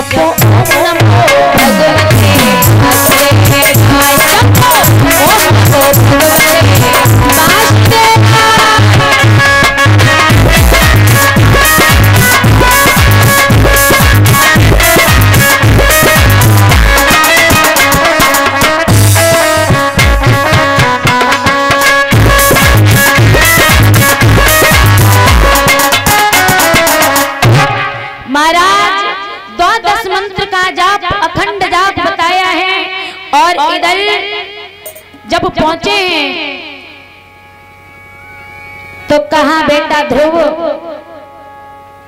जपो ओम नमो भगवते वासुदेवाय, जपो ओम नमो भगवते वासुदेवाय। महाराज द्वादश मंत्र का जाप, अखंड जाप बताया है। और इधर जब पहुंचे हैं तो कहा बेटा ध्रुव,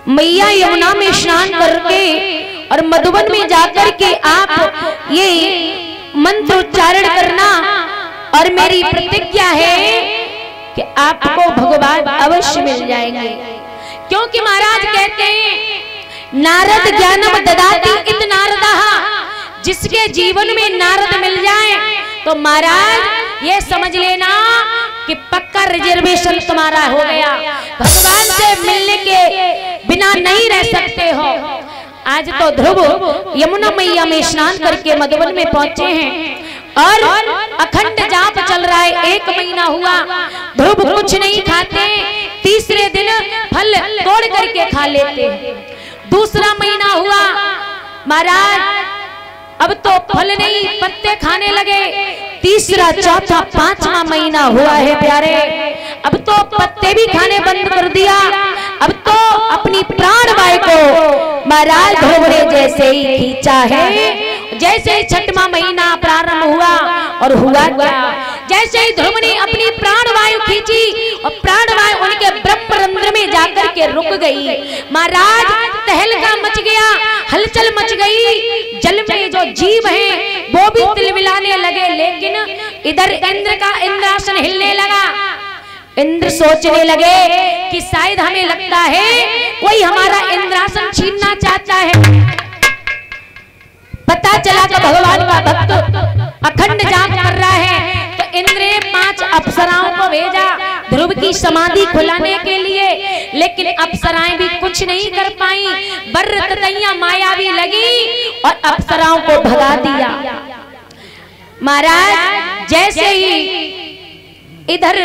मैया यमुना में स्नान करके और मधुबन में जाकर के आप ये मंत्र उच्चारण करना, और मेरी प्रतिज्ञा है कि आपको भगवान अवश्य मिल जाएंगे। क्योंकि महाराज कहते हैं नारद ज्ञानम ददाति इत नारदः, जिसके जीवन में नारद मिल जाए तो महाराज ये समझ लेना कि पक्का रिजर्वेशन तुम्हारा हो गया, भगवान से मिलने के बिना नहीं रह सकते हो। आज तो ध्रुव यमुना मैया में स्नान करके मधुबन में पहुंचे हैं और अखंड जाप चल रहा है। 1 महीना हुआ, ध्रुव कुछ नहीं खाते, तीसरे दिन फल तोड़ करके खा लेते। दूसरा महीना हुआ, महाराज अब तो फल नहीं पत्ते खाने लगे। तीसरा, चौथा, 5वां महीना हुआ है प्यारे, अब तो पत्ते भी खाने बंद कर दिया। अब तो अपनी प्राण वायु को महाराज ध्रुव ने जैसे ही खींचा है, जैसे ही 6वां महीना प्रारंभ हुआ और हुआ क्या, जैसे ही ध्रुव ने अपनी प्राण वायु खींची और प्राण वायु उनके ब्रह्मरंध्र में जाकर के रुक गई। महाराज तहलका मच गया, हलचल मच गई, जल में जो जीव हैं वो भी तिलमिलाने लगे। लेकिन इधर इंद्र का इंद्रासन हिलने लगा। इंद्र सोचने लगे कि शायद हमें लगता है कोई हमारा इंद्रासन छीनना चाहता है। पता चला कि भगवान का भक्त अखंड जाप कर रहा है, तो इंद्र ने 5 अप्सराओं को भेजा ध्रुव की समाधि खुलाने के लिए। लेकिन अप्सराएं भी कुछ नहीं कर पाई, बर्र ततैया मायावी लगी और अप्सराओं को भगा दिया। महाराज जैसे ही इधर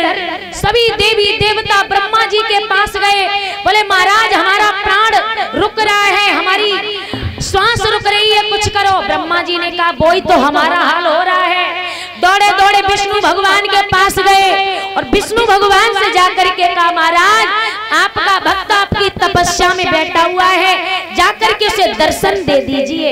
सभी देवी देवता ब्रह्मा जी के पास गए, बोले महाराज हमारा प्राण रुक रहा है, हमारी श्वास रुक रही है, कुछ करो। ब्रह्मा जी ने कहा वही तो हमारा हाल हो रहा है। दौड़े दौड़े विष्णु भगवान के पास गए और विष्णु भगवान से जाकर के कहा महाराज आपका भक्त आपकी तपस्या में बैठा हुआ है, जाकर के उसे दर्शन दे दीजिए।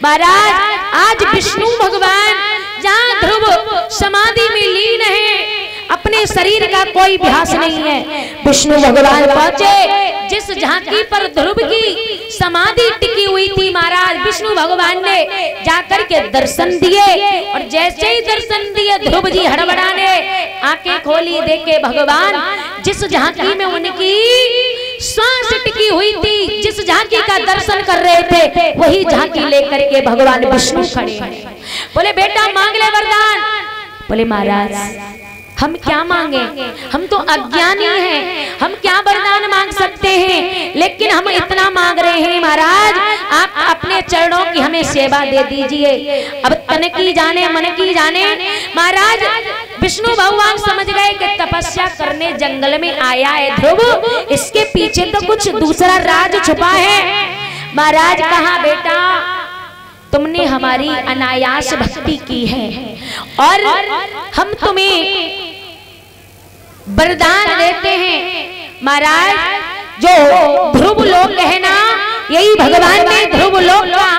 महाराज आज विष्णु भगवान जहाँ ध्रुव समाधि में लीन है, अपने शरीर का कोई अभ्यास नहीं है, विष्णु भगवान पहुंचे जिस झांकी पर ध्रुव की समाधि टिकी हुई थी। महाराज विष्णु भगवान ने जाकर के दर्शन दिए और जैसे ही दर्शन दिए ध्रुव जी हड़बड़ाने आंखें खोली, देखे भगवान जिस झांकी में उनकी श्वास टिकी हुई थी, जिस झांकी का दर्शन कर रहे थे, वही झांकी लेकर के भगवान विष्णु खड़े हैं। बोले बेटा मांग ले वरदान। बोले महाराज हम क्या मांगे, हम तो अज्ञानी हैं, हम क्या वरदान मांग सकते हैं, लेकिन हम इतना मांग रहे हैं महाराज आप अपने चरणों की हमें सेवा दे दीजिए। अब तन की जाने मन की जाने। महाराज विष्णु भगवान समझ गए कि तपस्या करने जंगल में आया है ध्रुव, इसके पीछे तो कुछ दूसरा राज छुपा है। महाराज कहा बेटा तुमने हमारी अनायास भक्ति की है और हम तुम्हें वरदान देते हैं। महाराज जो ध्रुव लोक है ना, यही भगवान ने ध्रुव लोक का